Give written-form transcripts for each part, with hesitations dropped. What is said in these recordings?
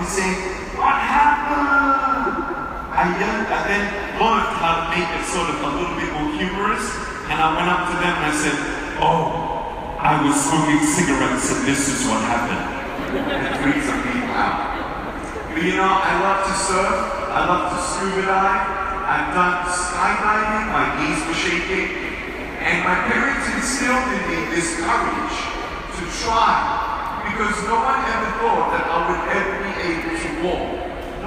and saying, "What happened?" I yelled and then learned how to make it sort of a little bit more humorous. And I went up to them and I said, "Oh, I was smoking cigarettes and this is what happened." And freaked some people out. But you know, I love to surf, I love to scuba dive, I've done skydiving, my knees were shaking, and my parents instilled in me this courage to try, because no one ever thought that I would ever be able to walk.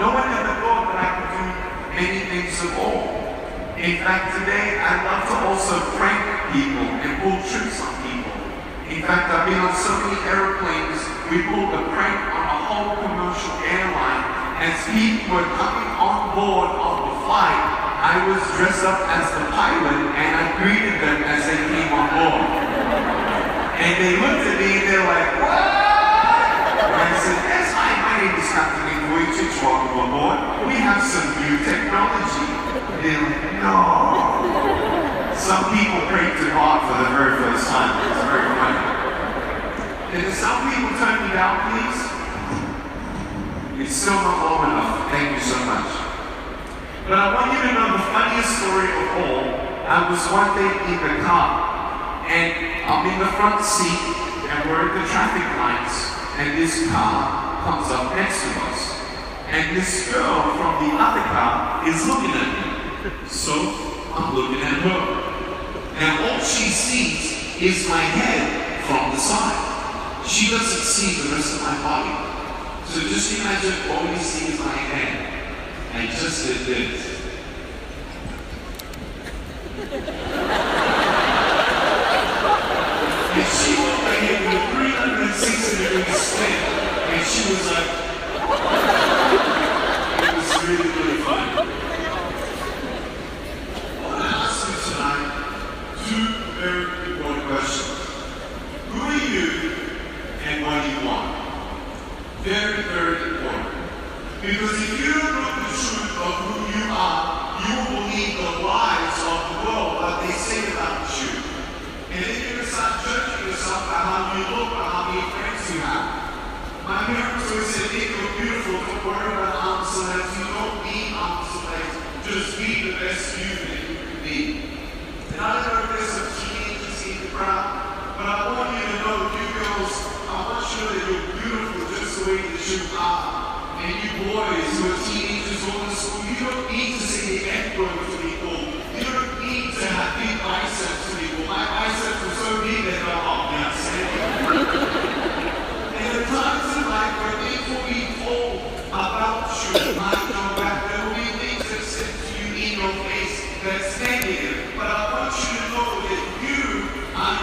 No one ever thought that I could do many things at all. In fact, today I love to also prank people and pull tricks on people. In fact, I've been on so many airplanes, we pulled a prank on a whole commercial airline. As people were coming on board of the flight, I was dressed up as the pilot and I greeted them as they came on board. And they looked at me and they're like, "What?" And I said, "Yes, hi, my name is Captain Vujicic, welcome aboard. We have some new technology." And they're like, "No." Some people prayed too hard for the very first time. It's very funny. And some people turn me down, please? It's still not long enough. Thank you so much. But I want you to know the funniest story of all. I was one day in the car, and I'm in the front seat, and we're at the traffic lights, and this car comes up next to us. And this girl from the other car is looking at me. So I'm looking at her. Now all she sees is my head from the side. She doesn't see the rest of my body. So just imagine all you see is my hand. I just did this. And she looked at him with a 360-degree spin. And she was like, it was really, really funny. I want to ask you tonight two very important questions. Who are you and what do you want? Very, very important. Because if you don't know the truth of who you are, you will believe the lies of the world, what they say about you. And then you're going to start judging yourself by how you look or how many friends you have. My parents always said, "If you're beautiful, don't worry about arms and legs. You don't need arms and legs. Just be the best you that you can be." And I don't know if there's some teenagers in the crowd, but I want you to know, you girls, I want you to know that you're beautiful just the way that you are. And you boys who are teenagers going to school, you don't need to say the F-word to people. You don't need to have big biceps to people. My biceps are so big that they're off now, and the times in life where things will be told about you, I know that there will be things that said to you in your face that's negative. But I want you to know that you are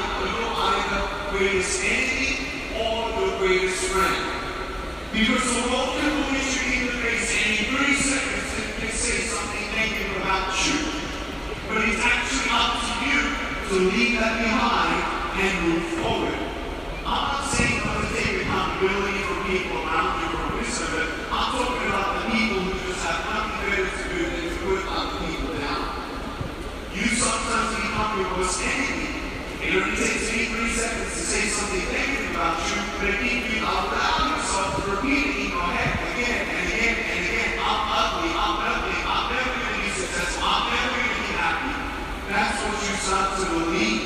either the greatest enemy or the greatest friend. Because the world can look at you in the face and in 3 seconds they can say something negative about you. But it's actually up to you to leave that behind and move forward. I'm not saying I'm going to take accountability for people around you or wisdom, but I'm talking about the people who just have nothing better to do than to put other people down. You sometimes become your worst enemy. It only takes me 3 seconds to say something negative about you, but if you allow yourself to repeat it in your head again and again and again, I'm ugly, I'm nothing, I'm never going to be successful, I'm never going to be happy. That's what you start to believe.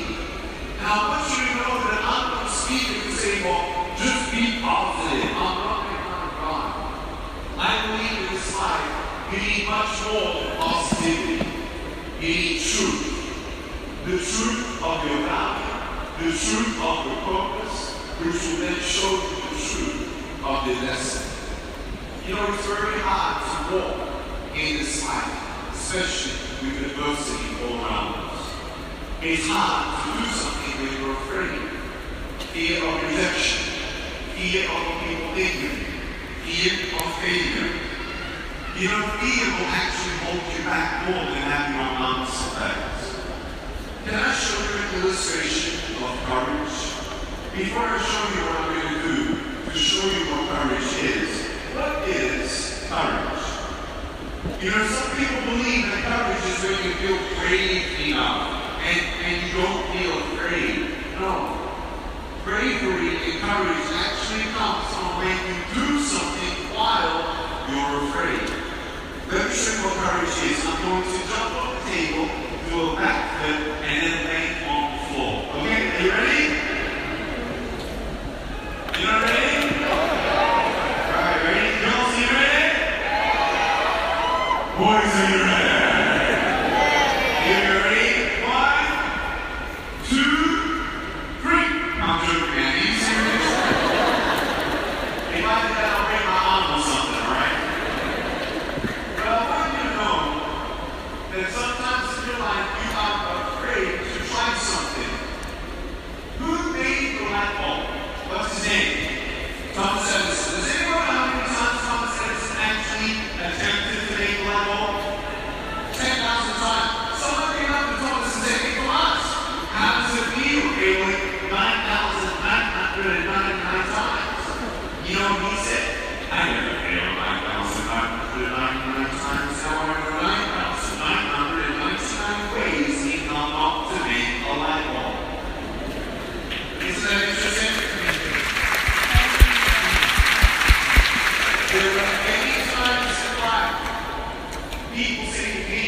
Now I want you to know that I'm not speaking to say, well, just be positive. I'm not going to God. I believe in this life, you need much more than positivity. You need truth. The truth of your value, the truth of your purpose, which will then show you the truth of the lesson. You know, it's very hard to walk in this life, especially with adversity all around us. It's hard to do something when you're afraid. Fear of rejection, fear of people ignorant, fear of failure. You know, fear will actually hold you back more than having your arms back. Can I show you an illustration of courage? Before I show you what I'm going to do to show you what courage is, what is courage? You know, some people believe that courage is when you feel brave enough and you don't feel afraid. No. Bravery and courage actually comes from when you do something while Let me show you what courage is. I'm going to jump off the table, do a backflip, and then land on the floor. Okay, are you ready? You not ready? Alright, ready? Girls, you ready? Boys, are you ready? You ready? 1, 2, 3. I'm joking, man. Are you serious? If I did that, I'll break my arm or something, alright? But I want you to know that sometimes in your life you are afraid to try something. Who made the light bulb? What's his name? Thomas Edison. Does anyone know how many times Thomas Edison actually attempted to make the light bulb? 10,000 times. Someone came up and told us and said, hey, Thomas, how does it feel? They went 9,999 times. You know what he said? I never failed 9,999 times. However, 9,999 ways he come up to make a light bulb. Isn't that interesting? There are many times in life people say to me,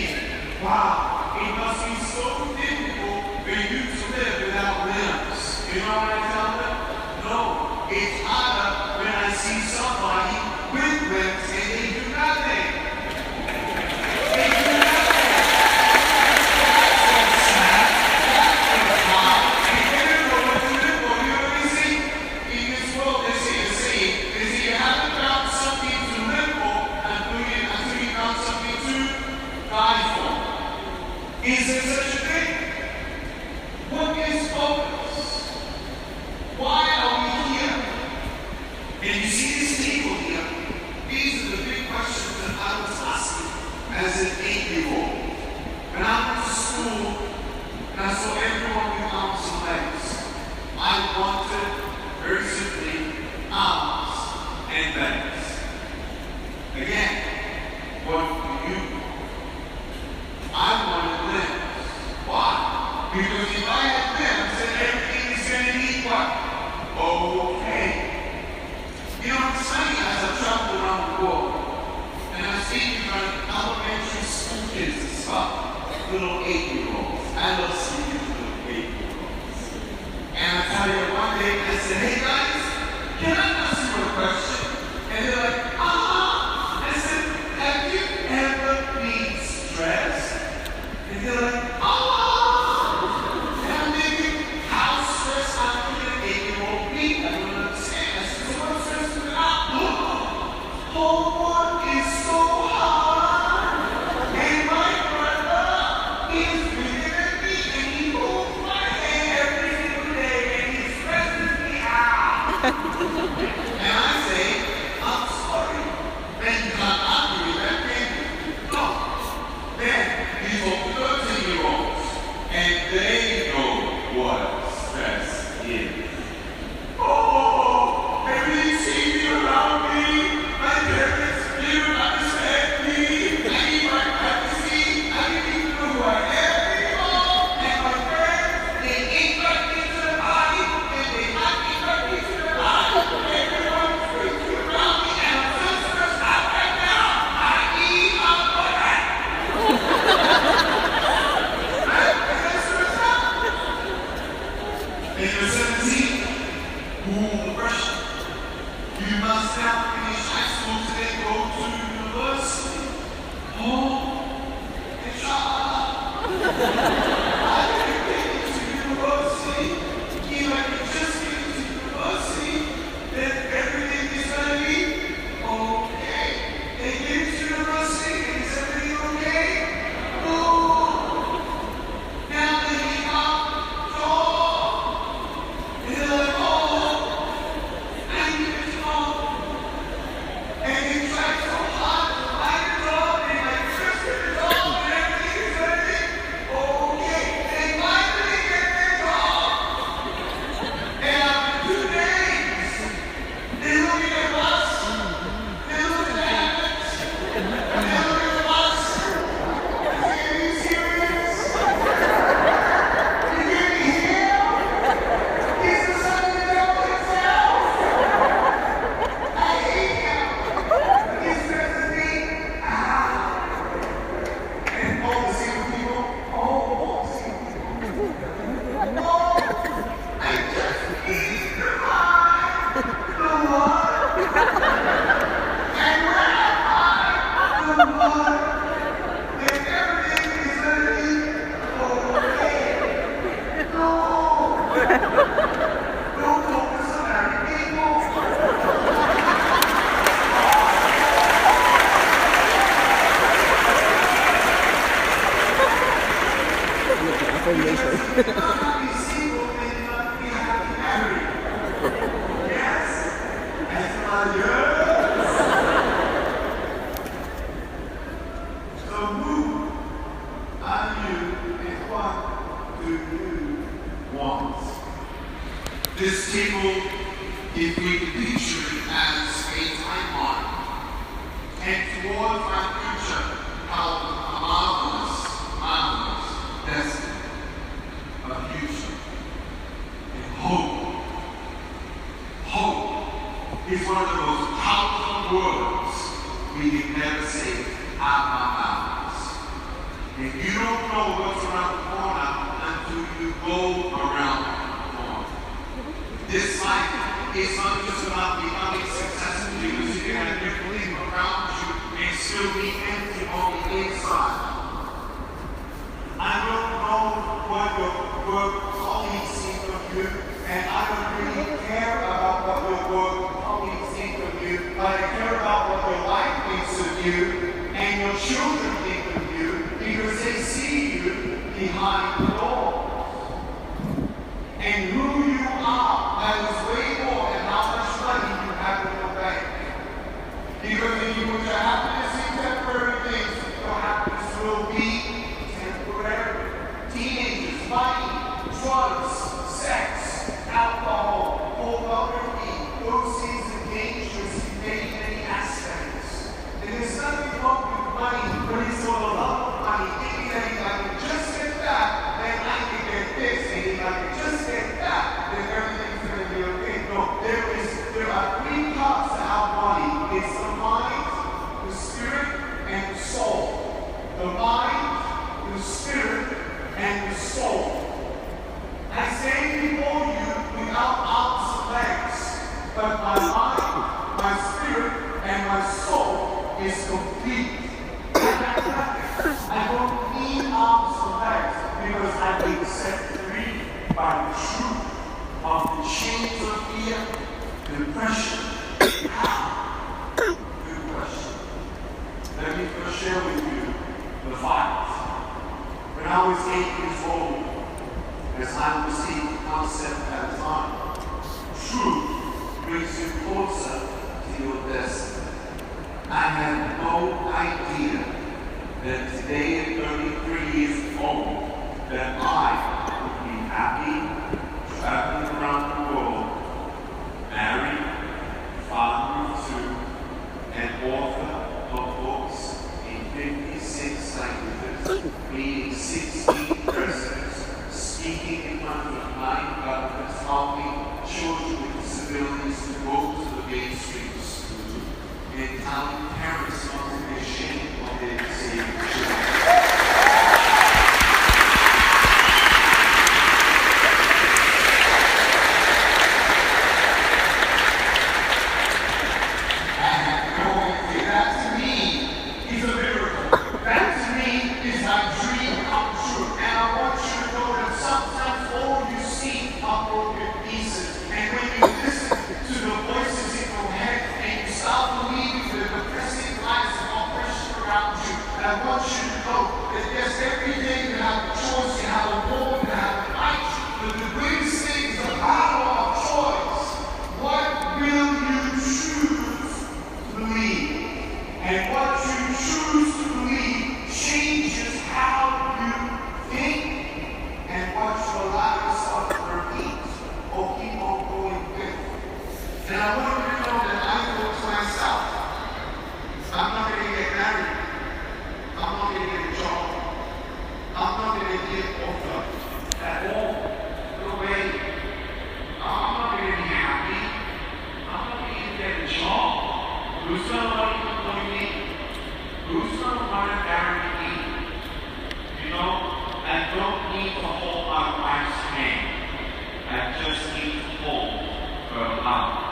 wow, it must be so difficult for you to live without limbs. You know what I tell them? No, it's harder when I see somebody with limbs and they do nothing. They do nothing. That's so sad. That's hard. And you never know what to live for. You know what they say? In this world, they say the same. They say you haven't found something to live for until you found something to die for. Is there such a thing? What is focus? Why are we here? And you see this table here, these are the big questions that I was asking as an 8-year-old. When I went to school and I saw everyone with arms and legs, I wanted, very simply, arms and legs. Again, what do you want? I wanted limbs. Why? Because if I had limbs, then everything is going to be what? Okay. You know, it's funny as I've traveled around the world, and I've seen different elementary school kids and stuff, little 8-year-olds. I love seeing these little 8-year-olds. And I tell you, one day I said, hey guys, can I ask you a question? And they're like, I said, have you ever been stressed? And they're like, and I'm thinking, how stressed out can an 8-year-old be? I don't understand. I said, so what's stressed out? Homework is so hard. And my brother is bigger than me. And he holds my hand every single day. And he stresses me out. And I say, I'm sorry. Then you can't argue with that, can you? No. Then you talk to 13-year-olds. And they know what stress is. Oh, have you seen me around me? My parents towards my future, how marvelous, marvelous destiny, a future, and hope. Hope is one of the most powerful words we can never say out of our mouths. And you don't know what's around the corner until you go around the corner. This life is not just about becoming successful, because you can have everything around you and still be empty on the inside. I don't know what your work colleagues think of you, and I don't really care about what your work colleagues think of you, but I care about what your wife thinks of you and your children think of you, because they see you behind the doors. And who you are matters way more than how much money you have in your bank. Because if you put your happiness in temporary things, your happiness will be temporary. Teenagers, money, drugs, sex, alcohol, pornography, those things are dangerous in many, many aspects. And there's nothing wrong with money, but it's for the love of money, thinking that if I can just get that, then I can get this, and if I can just get that, then everything's going to be okay. No, there are three parts to our body. It's the mind, the spirit, and the soul. The mind, the spirit, and the soul. I stand before you without arms and legs, but my mind, my spirit, and my soul is complete. I don't need arms and legs because I've been set free by the truth of the chains of fear, depression. How? Good question. Let me first share with you the fight. When I was 8 years old, as I received the concept at the time, truth brings you closer to your destiny. I had no idea that today at 33 years old, that I would be happy, traveling around the world, married, father of 2, and author of books in 56 languages, meeting 16 presidents, speaking in front of 9 governments, helping children with disabilities to go to the mainstream school, and telling parents not to be ashamed of their disabled children. I want you to know that yes, every day you have a choice, you have a war, you have a fight, but the greatest thing is the power of choice. What will you choose to believe? And what you choose to believe changes how you think and what you allow yourself to repeat or keep on going with. And I want you to know that I know to myself, I'm not going to get married. I'm not going to get a job. I'm not going to get offer at all. No way. I'm not going to be happy. I'm not going to get a job. Who's going to want to employ me? Who's going to want to marry me? You know, I don't need to hold my wife's hand. I just need to hold her mouth.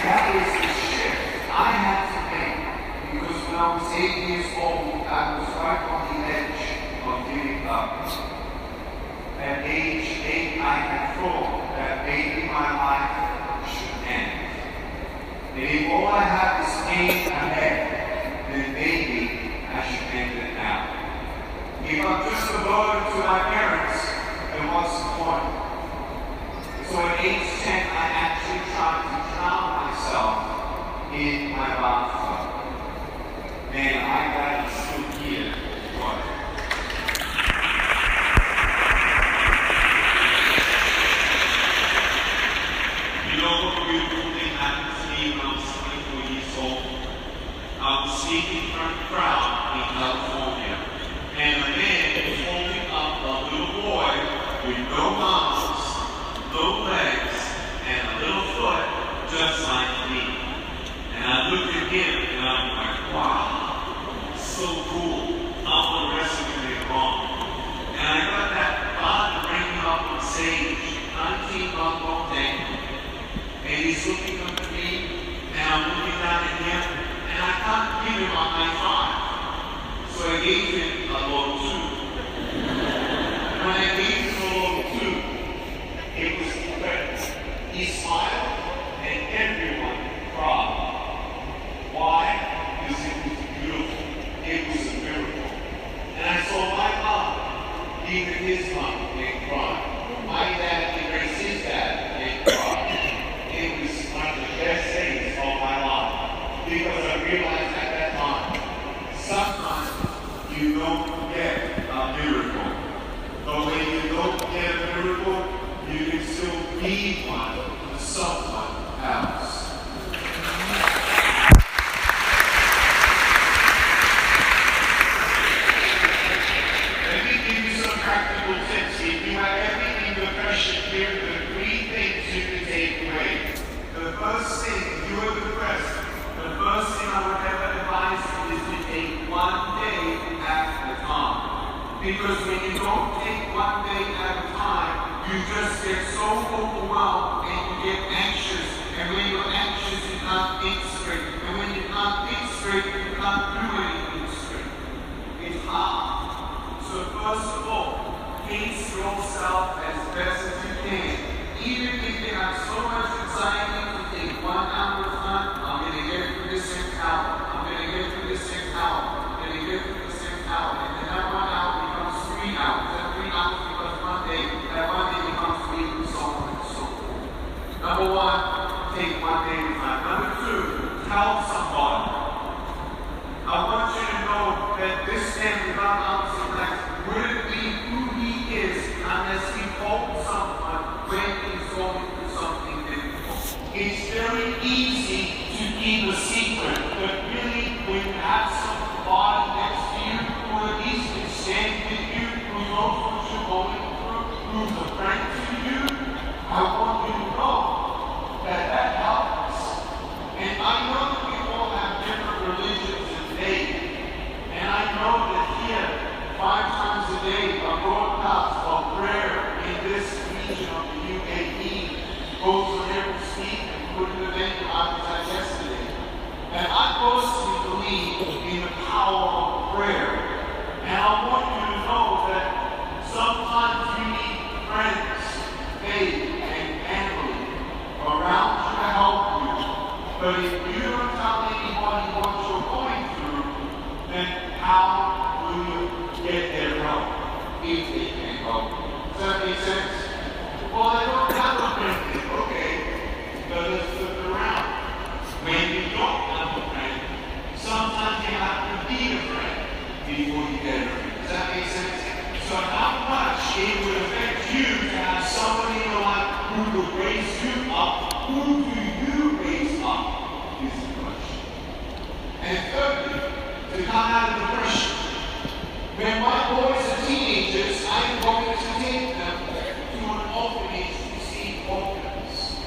That is the shift I had to make, because when I was 8 years old, I was right on the edge of giving up. At age 8, I had thought that maybe my life should end. And if all I have is pain ahead, then maybe I should end it now. If I'm just a burden to my parents, then what's the point? So at age 10, I actually tried to drown myself in my bathtub. Man, I got it still here. What? speaking from the crowd in California, and a man was holding up a little boy with no arms, no legs, and a little foot, just like me. And I looked at him, and I'm like, wow, so cool. I'm the rest of it wrong. And I got that father bringing up on stage, 19-month-old thing, and he's looking up at me, and I'm looking down at him, and I can't give him a high five. So I gave him a low two. When I gave him a low two, it was incredible. He smiled, and everyone cried. Why? Because it was beautiful. It was a miracle. And I saw my mom, even his mom, and cry. My dad embraced his dad, and cried. It was one of the best days of my life. Because I realized at that time, sometimes you don't get a miracle. But when you don't get a miracle, you can still be one to someone else. Let me give you some practical tips. If you have everything in the question, here are the 3 things you can take away. The first thing, if you are depressed, the first thing I would ever advise you is to take one day at a time. Because when you don't take one day at a time, you just get so overwhelmed and you get anxious. And when you're anxious, you can't think straight. And when you can't think straight, you can't do anything straight. It's hard. So first of all, pace yourself as best as you can. Even if you have so much anxiety to take 1 hour of time, I'm going to get through this 6 hour. I'm going to get through this 6 hour. I'm going to get through this 6 hour. And then that 1 hour becomes 3 hours. That 3 hours becomes 1 day. That 1 day becomes 3 and so on and so forth. Number 1, take 1 day at a time. Number 2, tell somebody. I want you to know that this man without arms and legs wouldn't be who he is unless he told someone when he's going through something difficult. It's very easy to keep a secret, but really when you have somebody next to you who at least can stand with you, who knows what you're going through, who's a friend to you, I want you to know that that helps. And I know that we all have different religions and faith. And I know that here, 5 times a day, a broadcast of prayer in this region of the UAE goes on every speak and put an event out as yesterday. And I personally believe in the power of prayer. And I want you to know that sometimes you need friends, faith, and family around you to help you. But if you don't tell anybody what you're going through, then how will you get their help if they can't help you? Does that make sense? Well, I don't have a friend. Okay, but let's look around. When you don't have a friend, sometimes you have to be a friend before you get a friend. Does that make sense? So how much it would affect you to have somebody in your life who will raise you up? Who do you raise up is the question. And thirdly, to come out of depression. When my boys are teenagers, I'm going to take them to an orphanage to see orphans.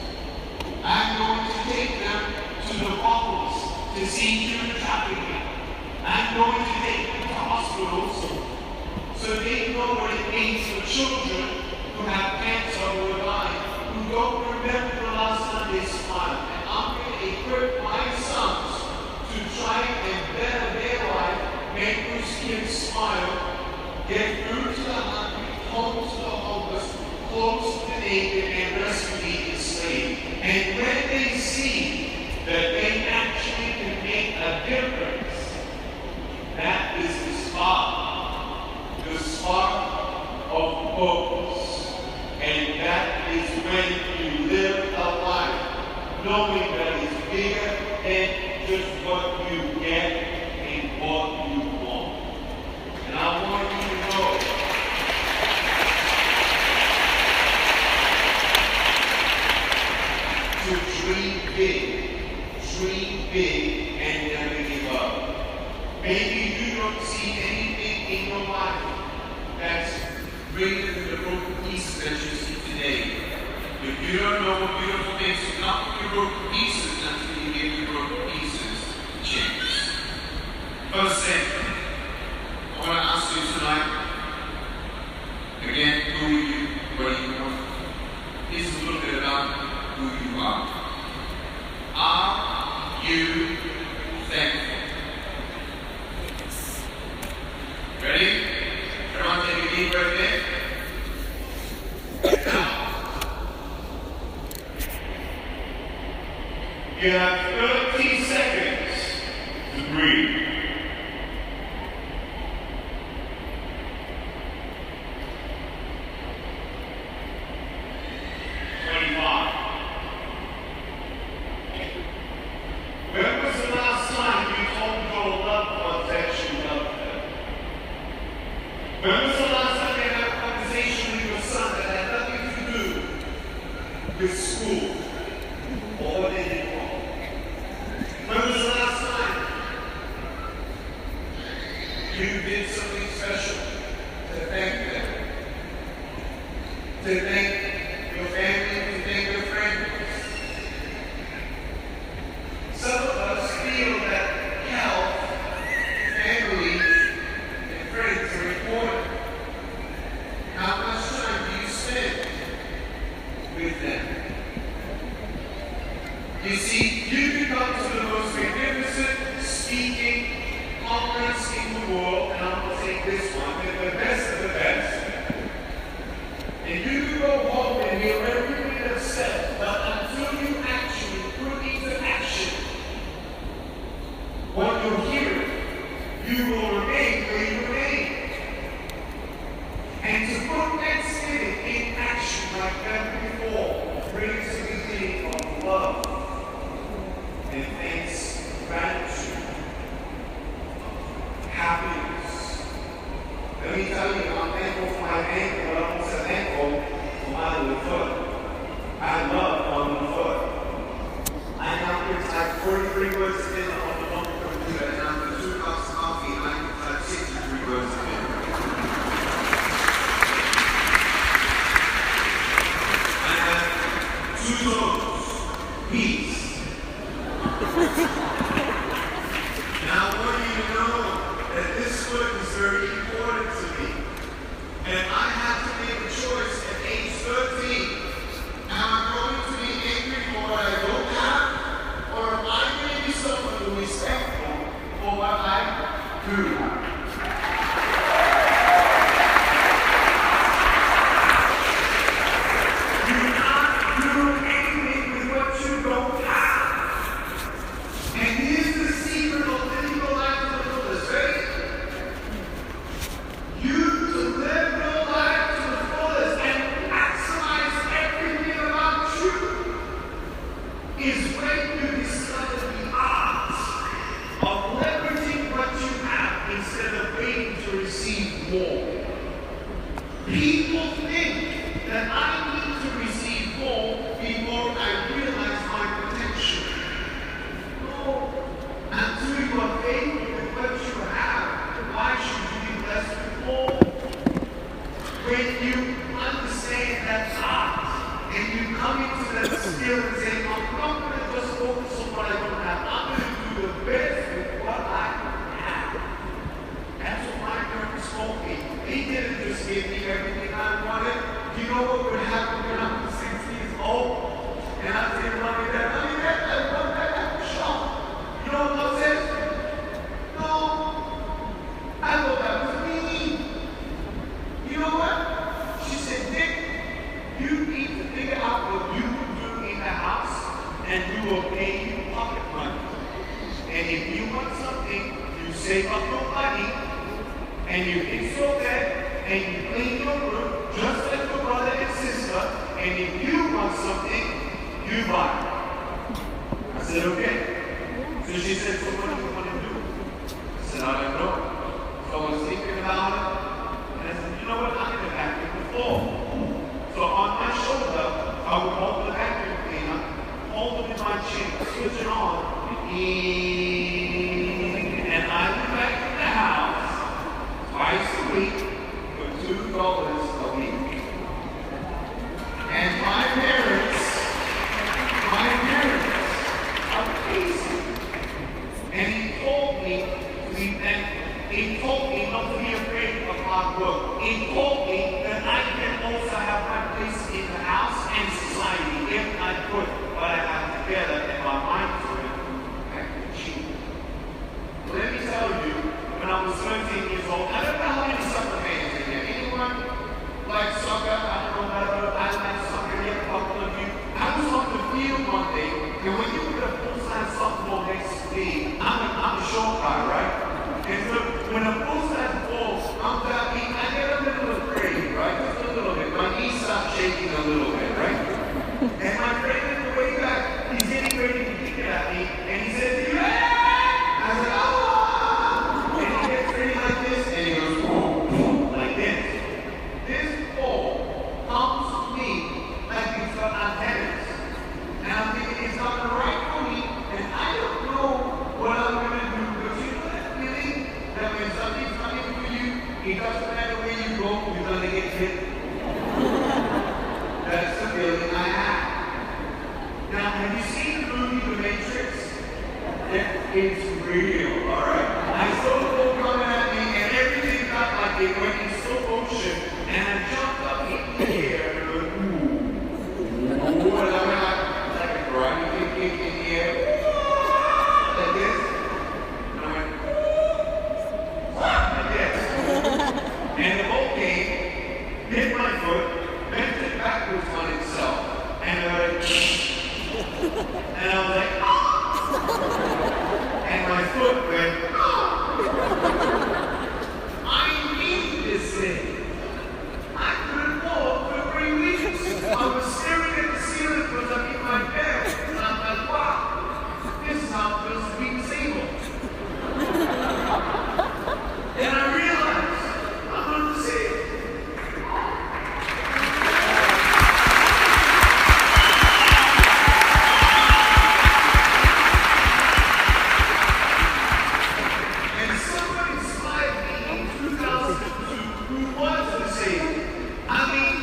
I'm going to take them to the brothels to see human trafficking. I'm going to take them to hospitals so they know what it means for children who have cancer or dying, who don't remember the last time they smiled. And I'm going to equip my sons to try and better their life, make those kids smile, get food to the hungry, home to the homeless, clothes to the naked, and rescue the enslaved. And when they see that they actually can make a difference, that is the spark of purpose. And that is when you live a life knowing that it's bigger than just what you get and what you want. And I want you to know to dream big and never give up. Maybe you don't see anything in your life that's greater than the broken pieces that you see today. If you don't know what beautiful things to come from your broken pieces until you give your broken pieces a chance. First thing, I want to ask you tonight, again, who are you? What do you want? This is a little bit about who you are. Are you thankful? Ready? Everyone take a deep breath in. Now, you have 30 seconds to breathe. 25. When was the last time you told your loved ones that you loved them? When was the last time you had a conversation with your son that had nothing to do with school or what they did wrong? When was the last time you did something special to thank them? To thank your family, to thank your friends? Some of us feel that health, family, and friends are important. How much time do you spend with them? You see, you can come to the most magnificent speaking conference in the world, and I'm going to take this one, they're the best of the best. And you can go home and hear everything that's said, but until you actually put into action what you're hearing, you will remain where you remain. And to put that spirit in action like never before brings a beginning of love and thanks, gratitude, happiness. Let me tell you, I'm thankful for my ankle, but I'm also thankful for my little foot. I love my little foot. I now can type 43 words a minute on the mobile computer, and after 2 cups of coffee, I can type 63 words a minute. I have 2 toes. Peace. Now I want you to know that this foot is very important to me. And I have to make a choice at age 13. Am I going to be angry for what I don't have? Or am I going to be someone who is thankful for what I do have? You cannot do anything with what you don't have. And here's the secret of living your life to the fullest, right? You to live your life to the fullest and maximize everything about you is when you discover the art of leveraging what you have instead of waiting to receive more. People think that I need to receive more before I realize my potential. No. Until you are faithful with what you have, why should you be blessed with more? When you understand that art and you come into that skill and say, I'm not going to just focus on what I don't have. I'm going to do the best with what I have. That's what my purpose told me. He didn't just give me everything I wanted. You know what would happen when I was 6 years old? And I said, Mommy, Dad, I want that at the shop. You know what I said? No. I thought that was me. You know what? She said, Nick, you need to figure out what you can do in the house, and we will pay you pocket money. And if you want something, you save up your money, and you fix your bed, and you clean your room, just like your brother and sister, and if you want something, you buy it. I said, okay. So she said, so what do you want to do? I said, I don't know. So I was thinking about it, and I said, you know what, I'm going to vacuum the floor. So on my shoulder, I would hold the vacuum cleaner, hold it in my chin, switch it on, and I would vacuum And when you put a full-size softball next to me, I'm a short guy, right? And so when a full-size ball comes at me, I get a little afraid, right? Just a little bit. My knees start shaking a little bit, right? And my friend in the way back, he's getting ready to kick it at me, and he says, "Yeah!" I said, "Ah!" And he gets ready like this, and he goes, boom, boom, like this. This ball comes to me like it's got antennas. And I'm thinking it's coming right for me, and I don't know what I'm going to do. Because you know that feeling that when something's coming for you, it doesn't matter where you go, you're going to get hit. That's the feeling I have. Now, have you seen the movie The Matrix? It's real, alright? I saw the ball coming at me, and everything got like it went in slow motion, and I jumped up in the air, and I went, ooh. And I went like a karate kick in the air, like this. And I went, like this. And the ball came, hit my foot, bent it backwards on itself, and I went, and I was like, ah! And my foot went, ah! I need this thing. I couldn't walk for 3 weeks. I was staring at the ceiling because I'm in my bed. And I'm like, wow, this is how it feels to be disabled. And I realized I'm undisabled. And someone inspired me in 2002 who was disabled. I mean,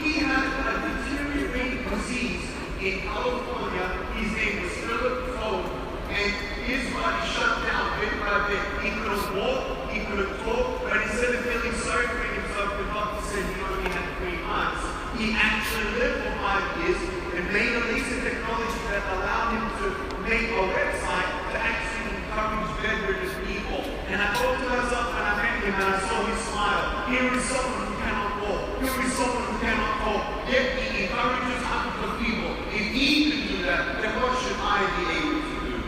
he had a deteriorating disease in California. His name was Philip Foe, and his body shut down bit by bit. He couldn't walk, he couldn't talk, but instead of feeling sorry for himself, the doctor said he only had 3 months. He actually lived for 5 years and made a lease of technology that allowed him to make a website to actually encourage bedridden people. And I thought to myself when I met him and I saw his smile, here is someone who cannot walk, here is someone who cannot talk, yet he encourages hundreds of people. If he can do that, then what should I be able to do?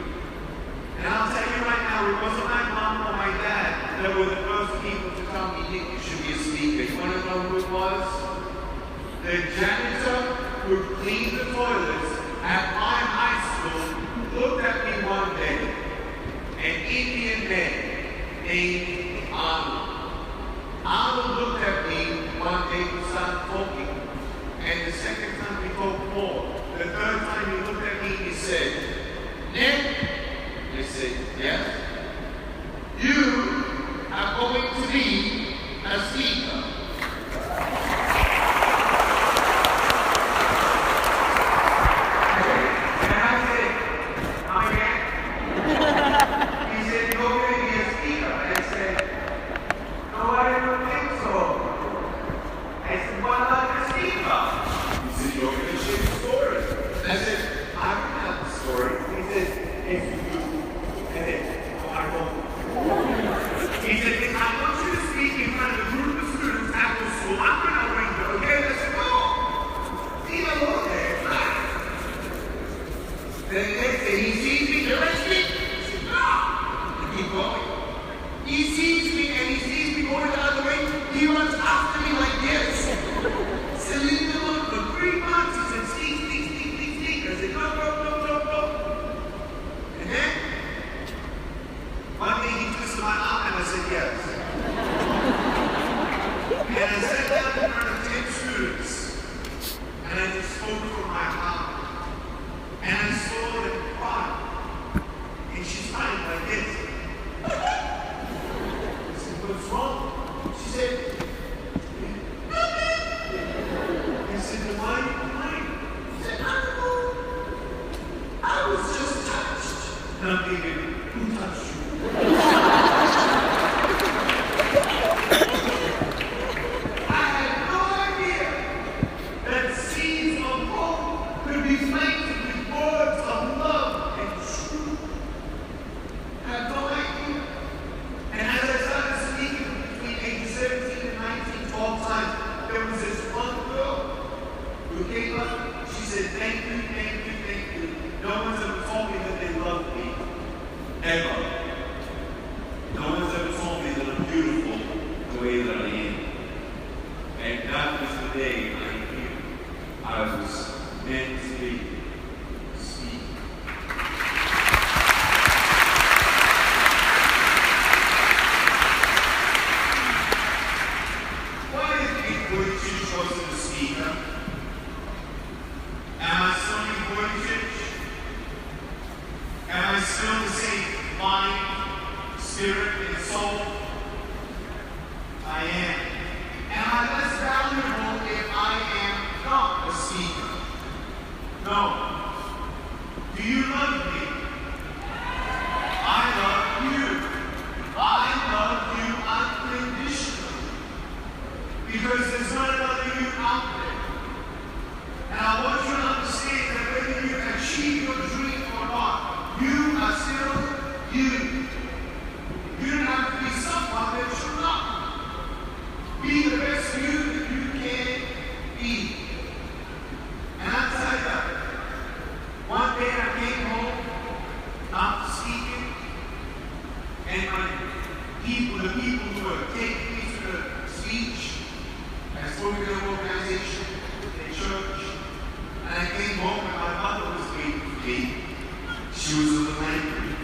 And I'll tell you right now, it wasn't my mom or my dad that were the first people to tell me, Nick, you should be a speaker. You want to know who it was? The janitor who cleaned the toilets at my high school looked at me one day, an Indian man named Arnold. Arnold looked at me one day, we started talking, and the second time we talked more. The third time he looked at me, he said, "Nick," I said, "Yes, you are going to be a speaker." And I said, "Oh yeah?" He said, "You're going to be a speaker." And I said, "No, I don't think so." I said, "Why not a speaker?" He said, "You're going to share the story." I said, "I don't have the story." He said, "If you do." I said, "No, I won't." He said, "I want you to speak in front of a group of students after school. I'm going to arrange it, okay?" I said, "No." See, I look there. Then the next day, he sees me, "Can I speak?" I said, "No." I keep going. He sees me and he sees me going the other way. He runs after me like this. So leave me alone for 3 months. He said, "Speak, speak, speak, speak, speak." I said, "No, no, no, no, no." And then, one day he twisted my arm and I said, "Yes." And I sat down in front of 10 students. And I just spoke from my heart. And I saw them cry. And she smiled like this. I said, "What's wrong?" She said, "Nothing." I said, "Then why are you crying?" She said, "I don't know. I was just touched." And I'm thinking, who touched you? I had no idea that seeds of hope could be planted with words of love and truth. I had no idea. And as I started speaking between ages 17 and 19, 12 times, there was this one girl who came up. She said, "Thank you, thank you, thank you. No one's spirit and soul? I am. Am I less valuable if I am not a speaker? No. Do you love me? I love you. I love you unconditionally. Because there's not another you out there. And I want you to understand that whether you achieve your dream or not, you are still you. You don't have to be someone that you're not. Be the best you that you can be. And I tell you, one day I came home, after speaking, and the people who were taking me to the speech, I spoke to an organization, a church, and I came home and my mother was waiting for me. She was a little angry.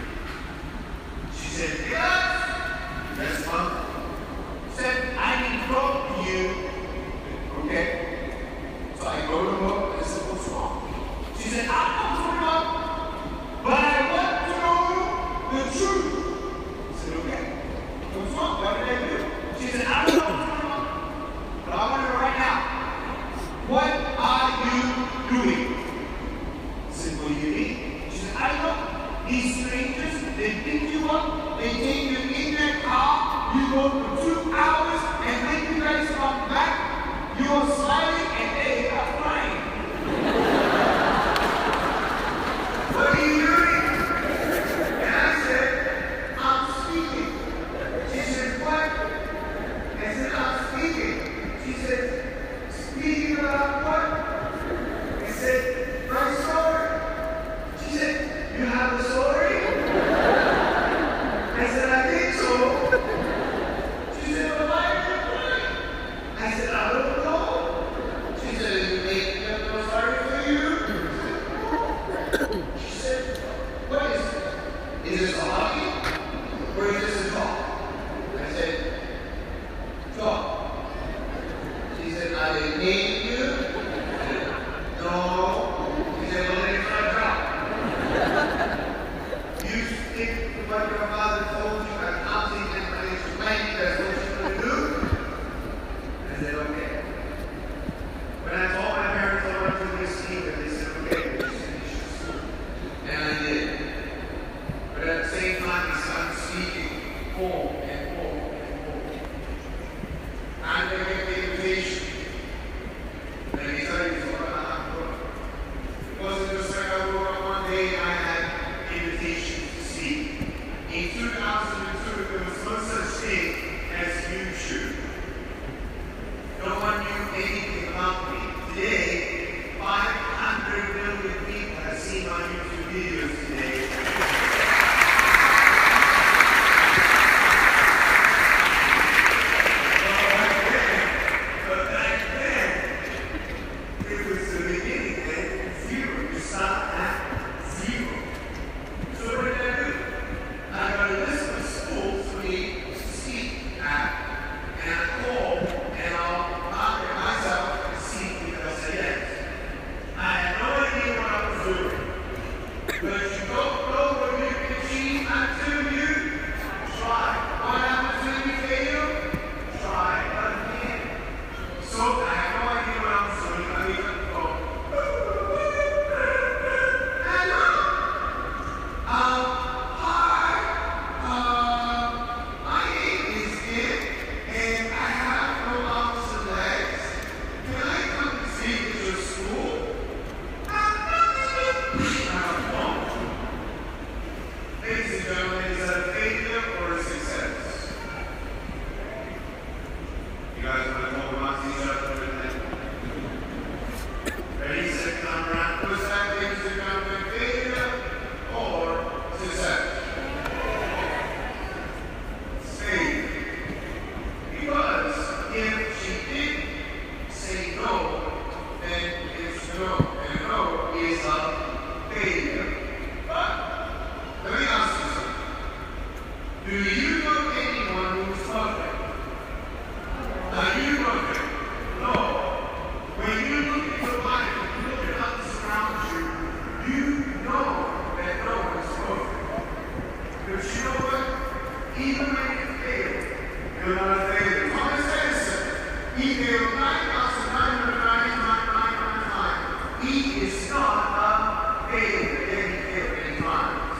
he is not a failure. Then he failed many times.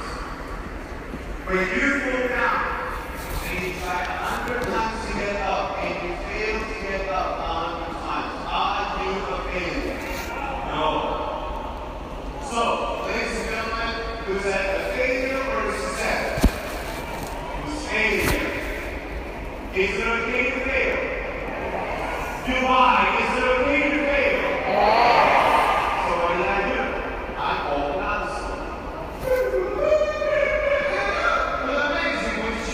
When you fall down and you try 100 times to get up and you fail to get up 100 times, are you a failure? No. So, ladies and gentlemen, who's that a failure or a success? Who's failure? Is it okay to fail? Do I? Is it okay to fail? So what did I do? I called another school. Well, amazing. What did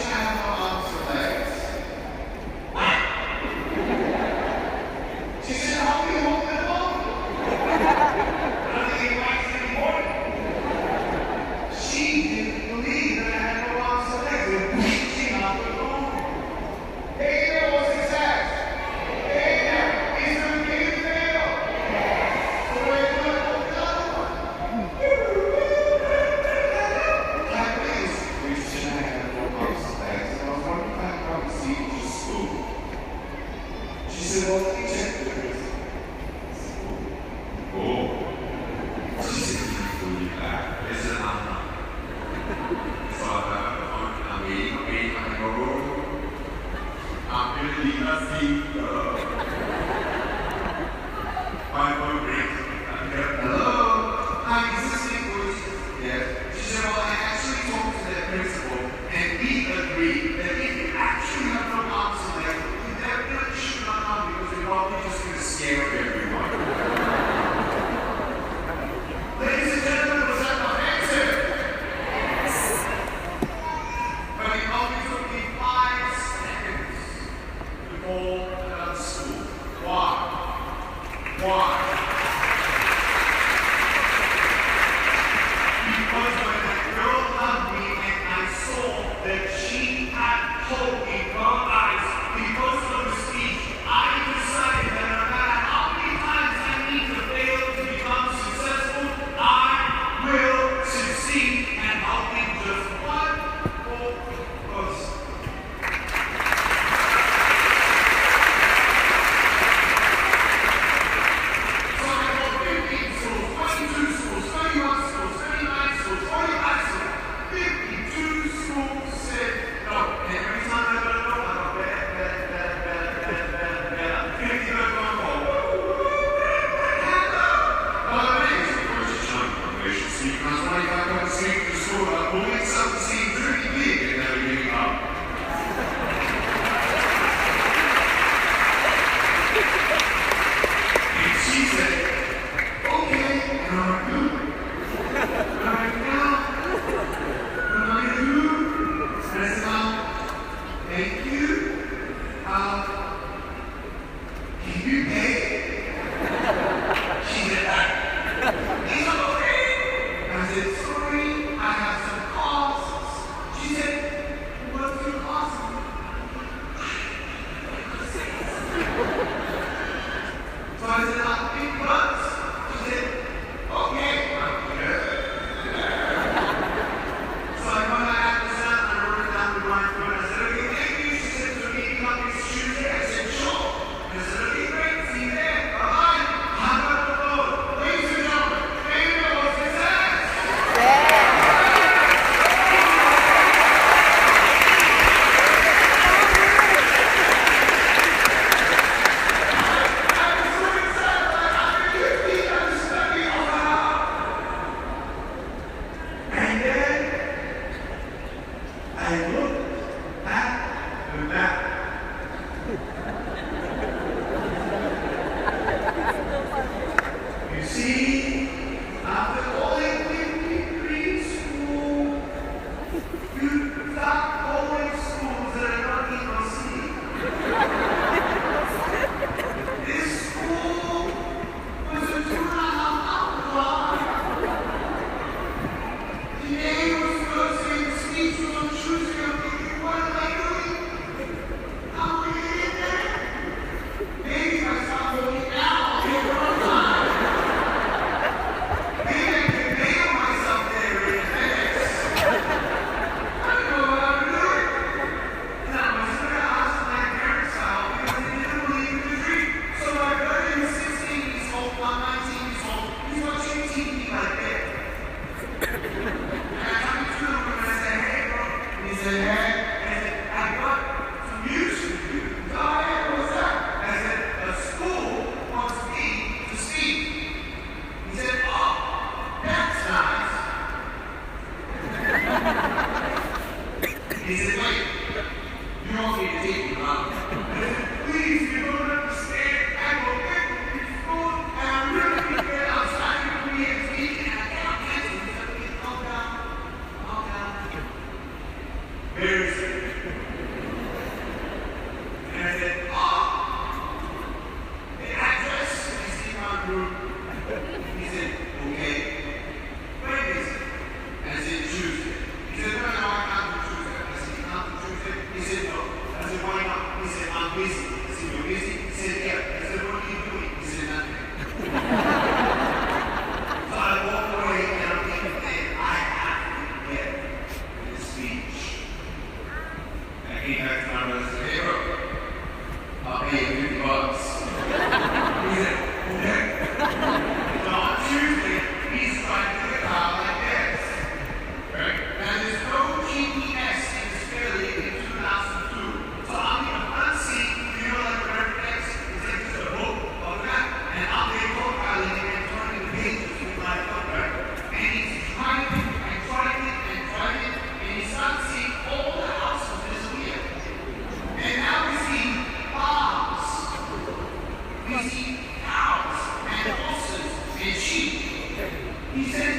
He says,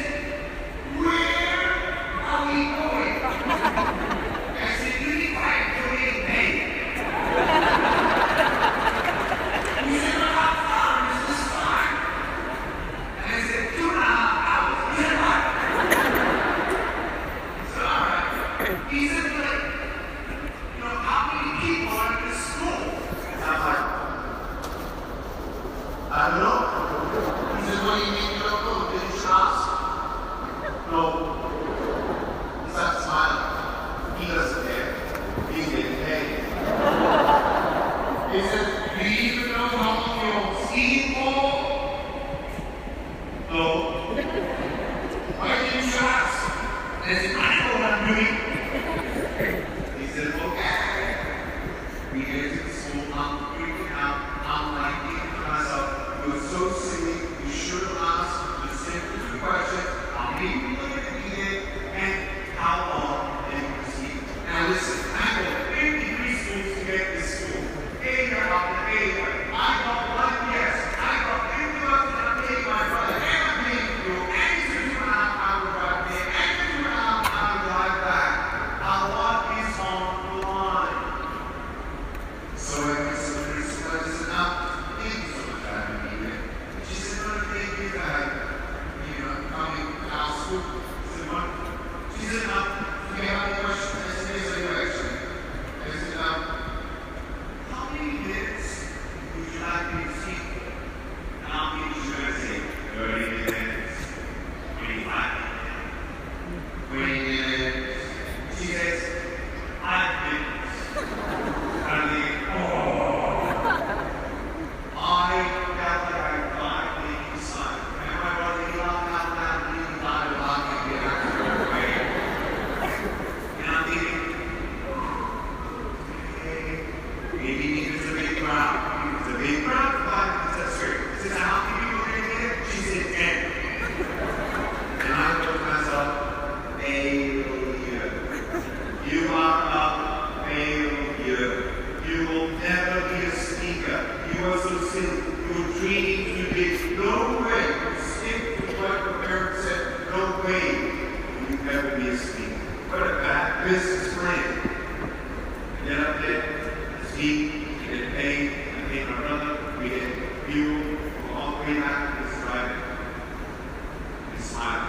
where are we going? I said, you need quiet till we get paid. He said, well, how far is this far? And I said, 2.5 hours. He said, what? I said, all right. He said, but, you know, how many people are in this school? And I was like, I don't know. He said, what do you mean you don't know? Didn't you ask? No. He started smiling. He doesn't care. He's getting paid. He said, do you even know how long you're skiing for? No. Why didn't you ask? I said, I know what I'm doing. He said, okay. We get to the school, I'm freaking out. I'm like thinking to myself, it was so silly. You should have asked the simple 2 questions. How many people are going to be there and how long they will see. Now listen, I go 53 schools to get this school. Day after day. I got 1 yes. I got 50 bucks and I'm paying my brother and I'm paying you. And it's a 2.5 hour drive there and a 2.5 hour drive back. A lot is on the line. So I guess the principal said, now, thank you so much for having me here. She said, no, thank you guys. Coming to our school. I said, what? She said, no, do you have any questions? I said, yes, I do actually. I said, how many minutes would you like me to see? And how many was you going to say? 30 minutes, 25 minutes, 20 minutes. She says, 5 minutes. And I'm thinking, I felt like I died being inside. And my brother, he laughed out loud, and he died laughing again after the way. And I'm thinking, okay, maybe it's a big crowd. It's a big crowd, 5 minutes, that's great. He says, how many people are going to get it? She said, 10. And I thought to myself, failure. You are a failure. You will never be a speaker. You are so silly. You're dreaming to this. No way. Stick to what the parents said. No way. You will never be a speaker. What a bad business plan. I get up there, speak, I get paid, I pay my brother, we get fuel, go all the way back to this driving. And smile.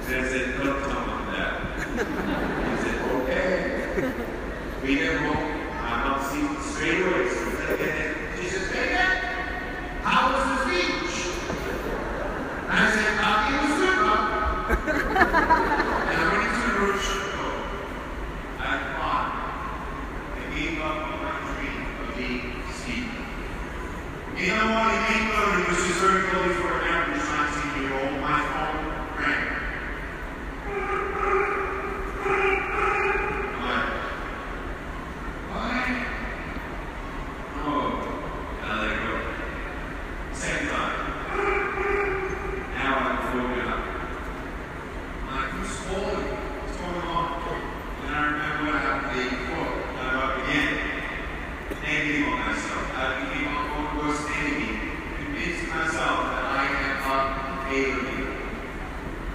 Then I said, don't tell mom that. He said, okay. We get home. I'm not seeing straight away. So I get there. She says, hey, Dad, how was the speech? And I said, it was good, Mom. And I went into the room, I thought, I gave up on my dream of being a speaker. You know what? It came early, which is very early for an average 19-year-old. My phone rang.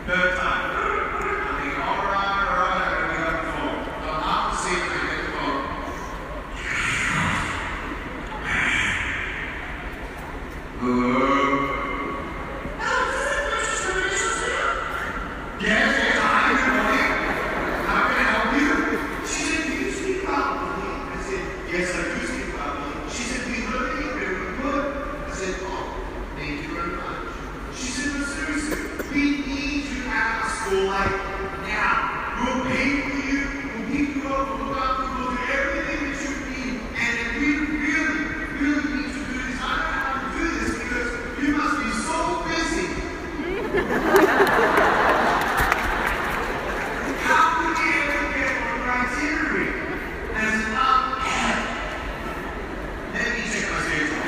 Third time. I'm thinking, all right, I gotta pick up the phone. So I'm the same when I get the phone. Yes, hi, good morning. How can I help you? She said, do you speak properly? I said, yes, I do speak properly. She said, we heard you very good. I said, oh, thank you very much. She said, no, seriously, we need you at a school like now. We'll pay for you, we'll pick you up, we'll look out, we'll do everything that you need. And if we really, really need to do this, I don't know how to do this because you must be so busy. How could you ever get on the itinerary? And I said, let me check my schedule.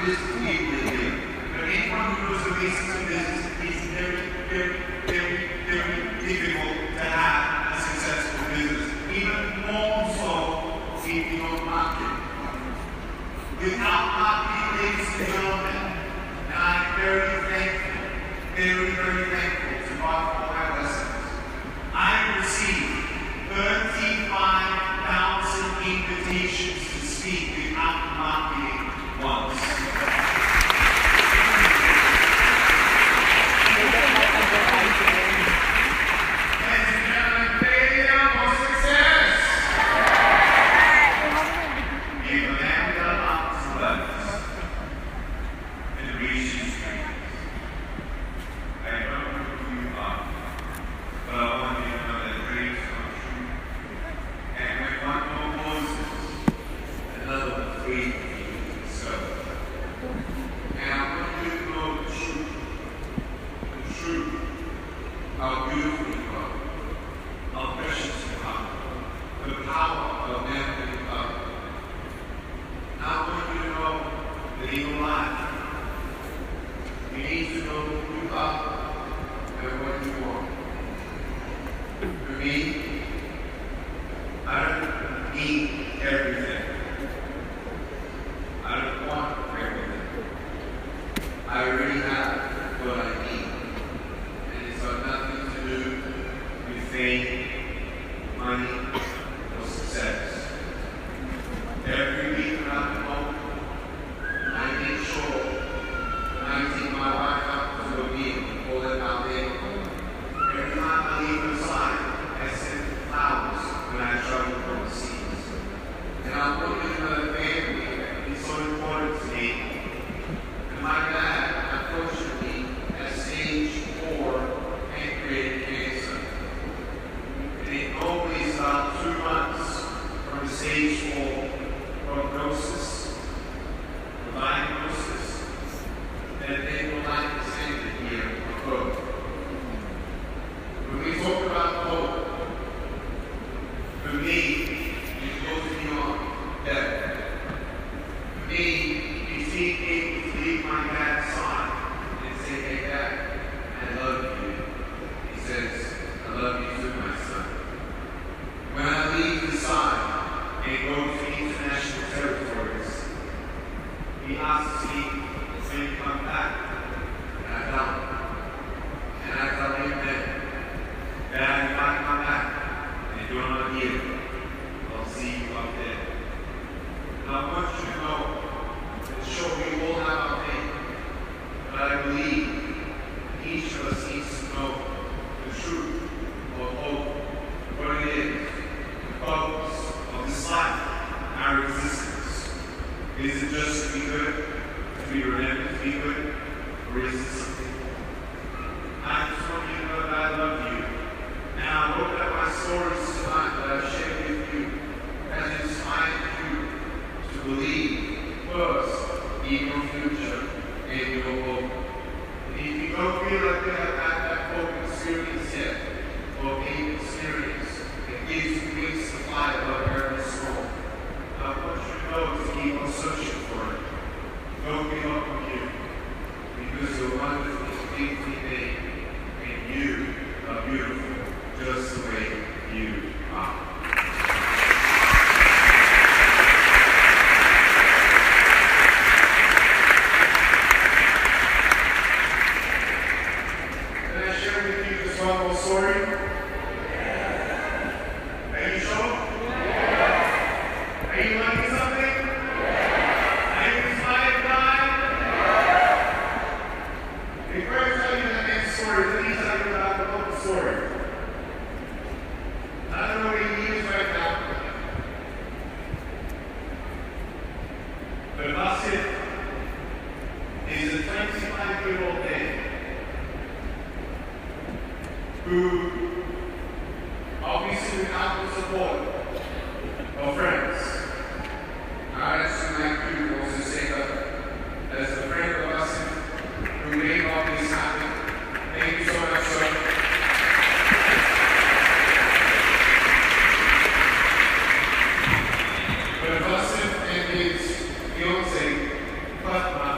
just people in here. But anyone who knows the basics of business, it's very, very, very, very difficult to have a successful business. Even more so if you don't market. Without marketing, ladies and gentlemen, and I'm very thankful, very, very thankful to God for my lessons. I received 35,000 invitations to speak without marketing once. How beautiful you are, how precious you are, the power of man that you are. Now I want you to know that in your life, you need to know who you are and what you want. For me, I don't need everything. I don't want everything. I already have what I need. Nothing to do with fame, money, or success. Every week when I'm home, I make sure when I take my wife out to a meal, all that out there. Every time I leave her side, I send flowers when I travel overseas. And I want you to know that family is so important to me. And my dad, unfortunately, at stage 4, pancreatic cancer. And it normally is about 2 months from the stage 4 prognosis, or diagnosis, that they will not extend it here or both. When we talk about hope, for me, it goes beyond death. For me, it's being able to leave my dad's side and say, hey, Dad, I love you. He says, I love you too, my son. When I leave the side and go to international territories, he asks me when you come back. And I don't. And I tell him then, Dad, if I come back and you're not here, I'll see you up there. And I want you to know that sure we all have our faith, but I believe each of us needs to know the truth of hope, what it is, the purpose of this life, our existence. Is it just to be good, to be remembered to be good, or is it something more? I just want you to know that I love you. And I hope that my stories tonight that I've shared with you has inspired you to believe first in your future and your hope. And if you don't feel like you have had that hope experience yet, or pain experience, that gives you wings to fly above every storm, I want you to know to keep on searching for it. Don't give up on you, because you're wonderfully, beautifully made, and you are beautiful just the way you are. One more story. Are you sure? Are you learning something? Are you inspired by? Before I tell you that next story, let me tell you about the whole story. I don't know where he is right now. But Basit is a 25-year-old man who, obviously without the support of friends, I assume like you also say that as a friend of us who made all this happen. Thank you so much, sir. But Basim and his fiancée, Fatma,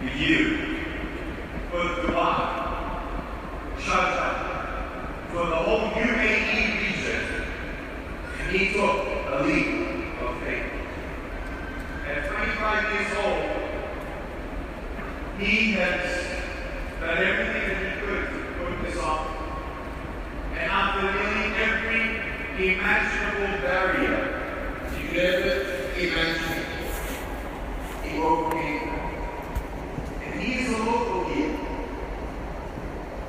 with you, for Dubai, Sharjah, for the whole UAE region, and he took a leap of faith. At 25 years old, he has done everything that he could to put this off. And after nearly every imaginable barrier you could ever imagine, he overcame them. And he's a local here.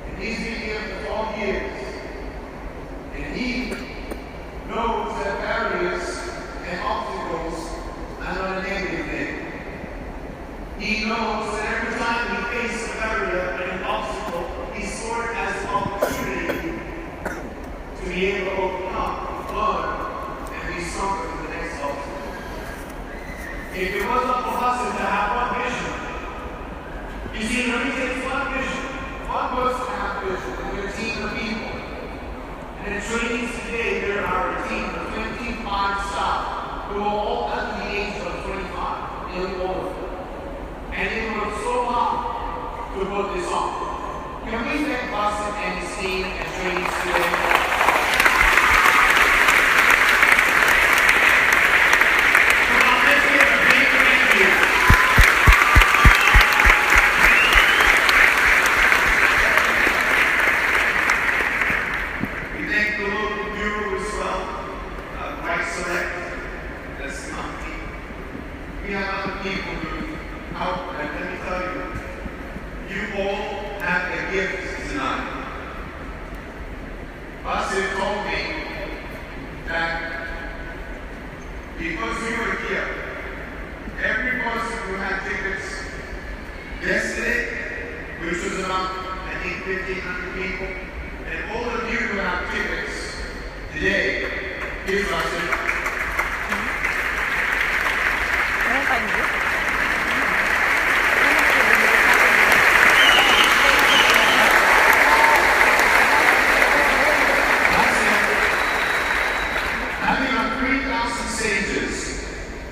And he's been here for 12 years. And he knows that barriers and obstacles are not a negative thing. He knows that every time he faces a barrier and an obstacle, he saw it as an opportunity to be able to overcome, learn, and be stronger for the next obstacle. If it wasn't for us to have one vision, you see, it only takes one vision, one person to have vision, and we're a team of people. And in trainings today, there are a team of 25 staff who are all under the age of 25, nearly all of them. And they worked so hard to put this on. Can we thank Boston and his team and trainings today? We have other people who out, and let me tell you, you all have a gift tonight. Pastor told me that because you were here, every person who had tickets yesterday, which was about, I think, 1,500 people, and all of you who have tickets today, here's Pastor.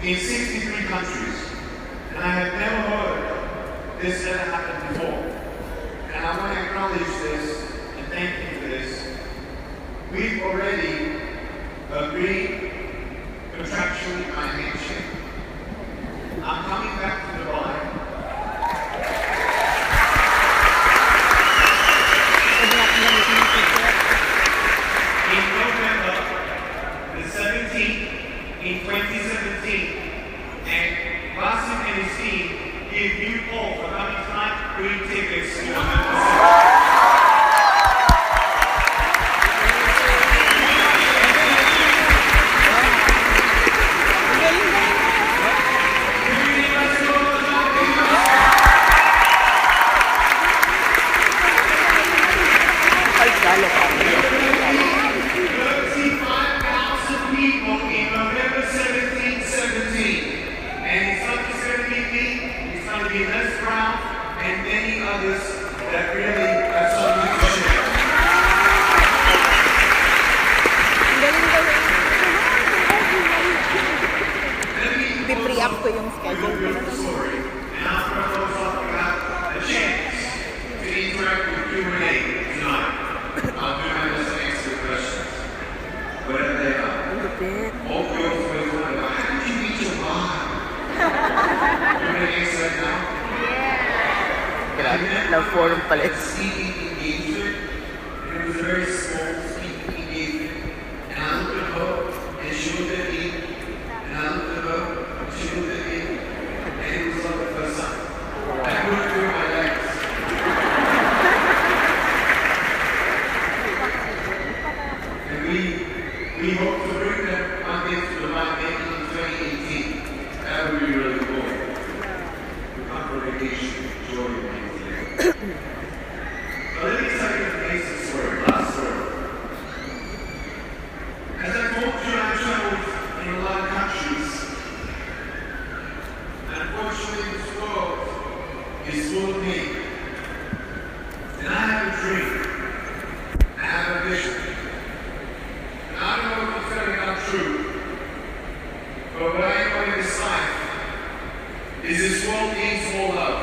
In 63 countries, and I have never heard this ever happen before. And I want to acknowledge this and thank you for this. We've already agreed contractually on a handshake. I'm coming back to Dubai. In November the 17th, in 2017, and Basim and his team give you all for coming tonight free tickets to the and many others that really have something to share. Let me pre-up ko yung schedule. Story, and after I close off, we have a chance to interact with Q&A tonight. I'll do my best to answer the questions, whatever they are. All girls always wonder, how did you meet your mom? You want to answer that now? Love forum pala. Speaking engagement, and it was a very small speaking engagement. And I looked at her, and she looked at me, and I looked at her, and she looked at me, and it was like the first time. I couldn't feel my legs. And we hope to bring them one day to the mind maybe in 2018. That would be really cool. We come for vacation, enjoy. But let me tell you the basic story, last story. As I told you, I traveled in a lot of countries. And unfortunately, this world is full of pain. And I have a dream. I have a vision. And I don't know if it's going to come true. But what I know in this life is this world needs more love.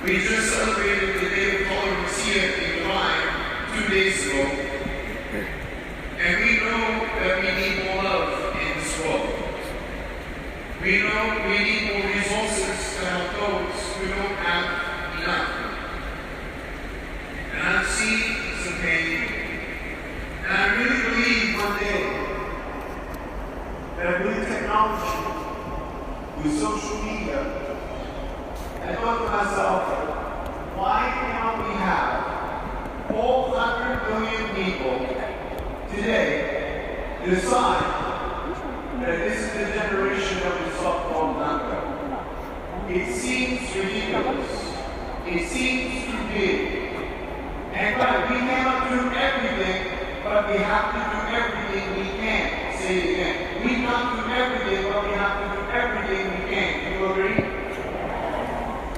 We just celebrated the day of Holy Messiah in July 2 days ago. And we know that we need more love in this world. We know we need more resources to help those who don't have enough. And I've seen some pain. And I really believe one day that with technology, with social media, I thought to myself, why can't we have 400 million people today decide that this is the generation that we saw from Nanga? It seems ridiculous. It seems too big. And but we cannot do everything, but we have to do everything we can. Say it again. We can't do everything, but we have to do everything we can. Do you agree?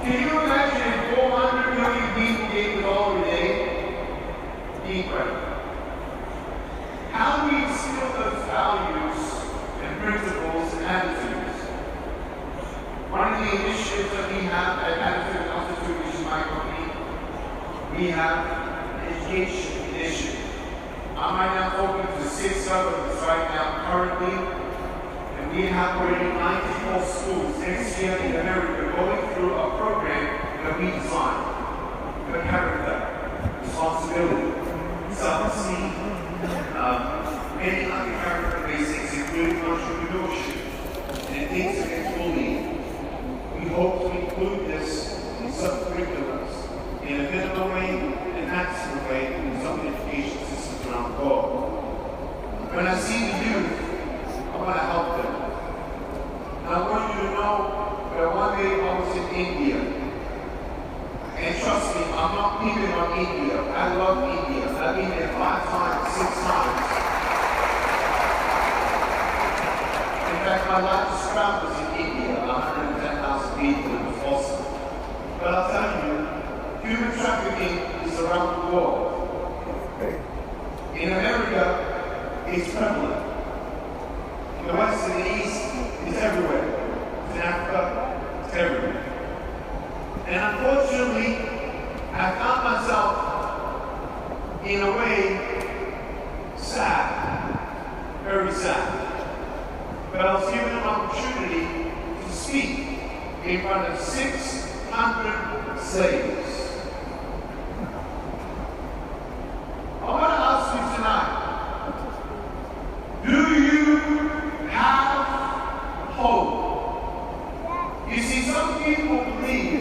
Can you imagine if 400 million people gave it all today? Incredible. How do we instill those values and principles and attitudes? One of the initiatives that we have at Attitude Altitude, which is my company, we have an education initiative. I'm right now talking to 6 governments right now currently, and we have already 94 schools next year in America going through a program that we designed. The character, responsibility, self-esteem, many other character basics, including entrepreneurship, and things against bullying. We hope to include this in some curriculums in a minimal way and maximum way in some education systems around the world. When I see the youth, I want to help them. And I want you to know that one day I was in India. And trust me, I'm not picking on India. I love India. I've been there 5 times, 6 times. In fact, my largest crowd was in India, 110,000 people. It was awesome. But I'll tell you, human trafficking is around the world. In America, it's prevalent. In the West and the East, it's everywhere. It's in Africa, it's everywhere. And unfortunately, I found myself, in a way, sad. Very sad. But I was given an opportunity to speak in front of 600 slaves. I want to ask you tonight, do you have hope? You see, some people believe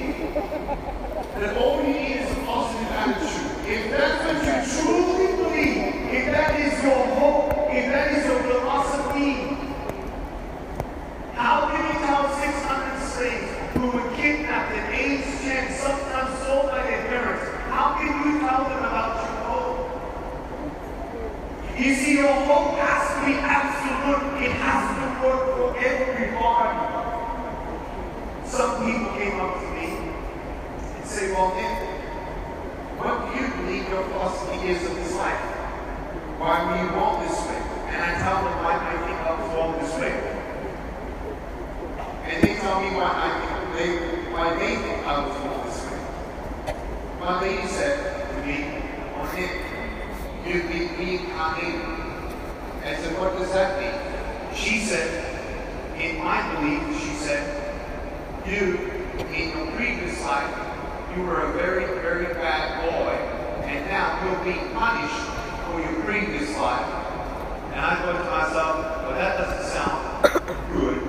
that all you need is a positive attitude. If that's what you truly believe, if that is your hope, if that is your philosophy, how can you tell 600 slaves who were kidnapped at age 10, sometimes sold by their parents, how can you tell them about your hope? You see, your hope has to be absolute. It has to work for everybody. Some people came up to me and say, well, Nick, what do you believe your philosophy is of this life? Why were you born this way? And I tell them why I think I was born this way. And they tell me why they think I was born this way. One lady said to me, well, Nick, you've been reincarnated. I said, what does that mean? She said, in my belief, she said, you, in your previous life, you were a very, very bad boy, and now you're being punished for your previous life. And I thought to myself, well, that doesn't sound good.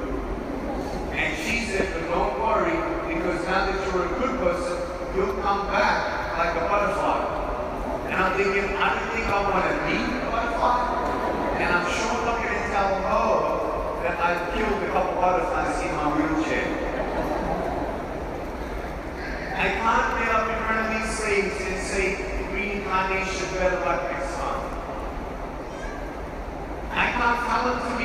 And she said, but don't worry, because now that you're a good person, you'll come back like a butterfly. And I'm thinking, I don't think I want to be a butterfly. And I'm sure not going to tell her that I've killed a couple butterflies in my wheelchair. I can't get up in front of these slaves and say, reincarnation, better luck next time. I can't tell them to be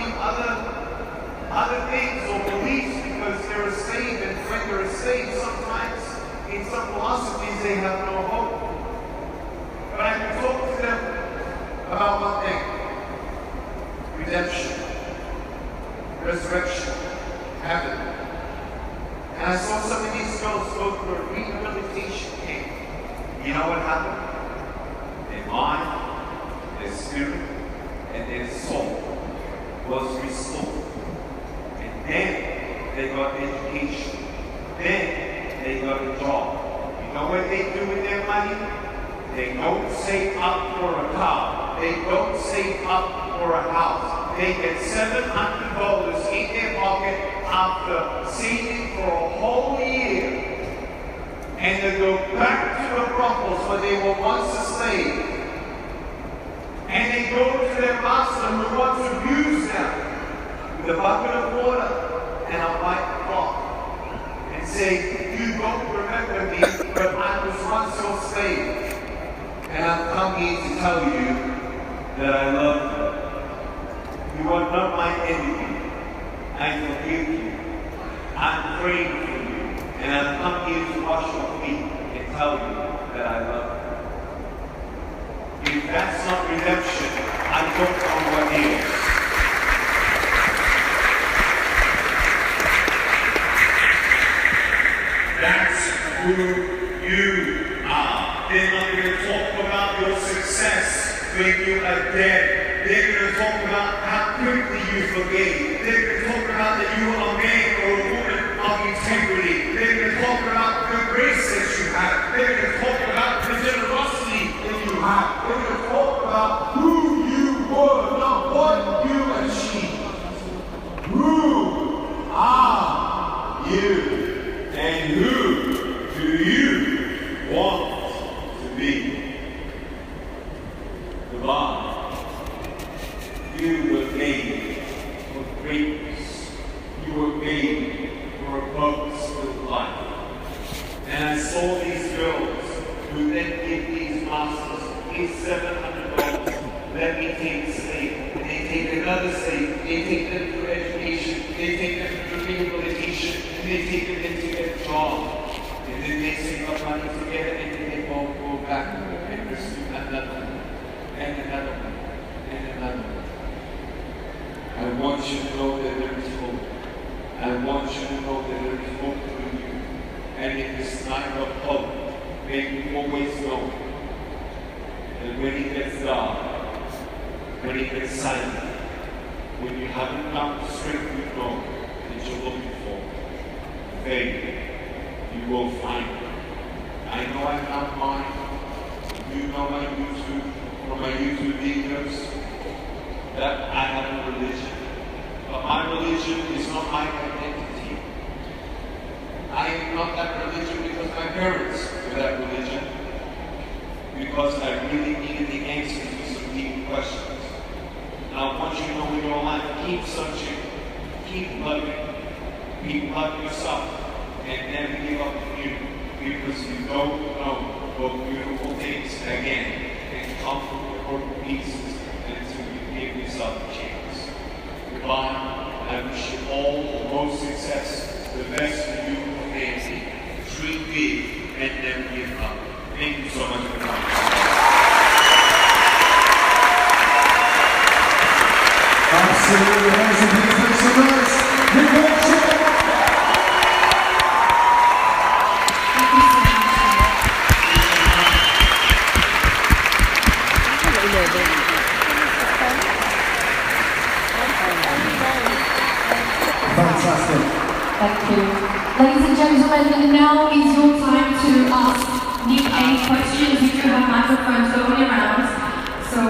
other things or beliefs because they're a slave, and when they're a slave, sometimes in some philosophies they have no hope. But I can talk to them about one thing: redemption, resurrection, heaven. And I saw some of these girls go through a rehabilitation You know what happened? Their mind, their spirit, and their soul was restored. And then they got education. Then they got a job. You know what they do with their money? They don't save up for a car. They don't save up for a house. They get $700 in their pocket after saving for a whole year. And they go back to the brothels where they were once a slave. And they go to their master who wants to abuse them with a bucket of water and a white cloth. And say, you don't remember me, but I was once your slave. And I've come here to tell you that I love you. You are not my enemy. I forgive you. I'm praying for you. And I've come here to wash your feet and tell you that I love you. If that's not redemption, I don't know what is. That's who you are. They're not going to talk about your success when you are dead. They're going to talk about how quickly you forgave. They're going to talk about that you are a man or a woman of integrity. They're going to talk about the grace that you have. They're going to talk about the generosity that you have. They're going to talk about who you were, not what you achieved. Who are you? And who do you want to be? Goodbye. You were made for greatness. You were made for a purpose-filled life. And I saw these girls who then give these masters $700. Let me take a slave. And they take another slave. They take them through education. They take them through rehabilitation. And they take them into a job. And then they save up money together and then they both go back and pursue another one. And another one. And another one. I want you to know that there is hope. I want you to know that there is hope for you. And in this time of hope, may you always know that when it gets dark, when it gets silent, when you haven't got the strength you know that you're looking for, faith, you will find it. I know I'm not mine. You know my YouTube, or my YouTube videos, that I have a religion. But my religion is not my identity. I am not that religion because my parents were that religion. Because I really needed the answers to some deep questions. And I want you to know in your life, keep searching, keep loving, love yourself, and never give up on you. Because you don't know what beautiful things again can come from your broken pieces until you give yourself a chance. Goodbye. I wish you all the most success, the best for you and Nancy. Dream big and never give up. Thank you so much for coming. Absolutely amazing. Thanks so much. Fantastic. Thank you. Ladies and gentlemen, now is your time to ask Nick any questions. You do have microphones going around. So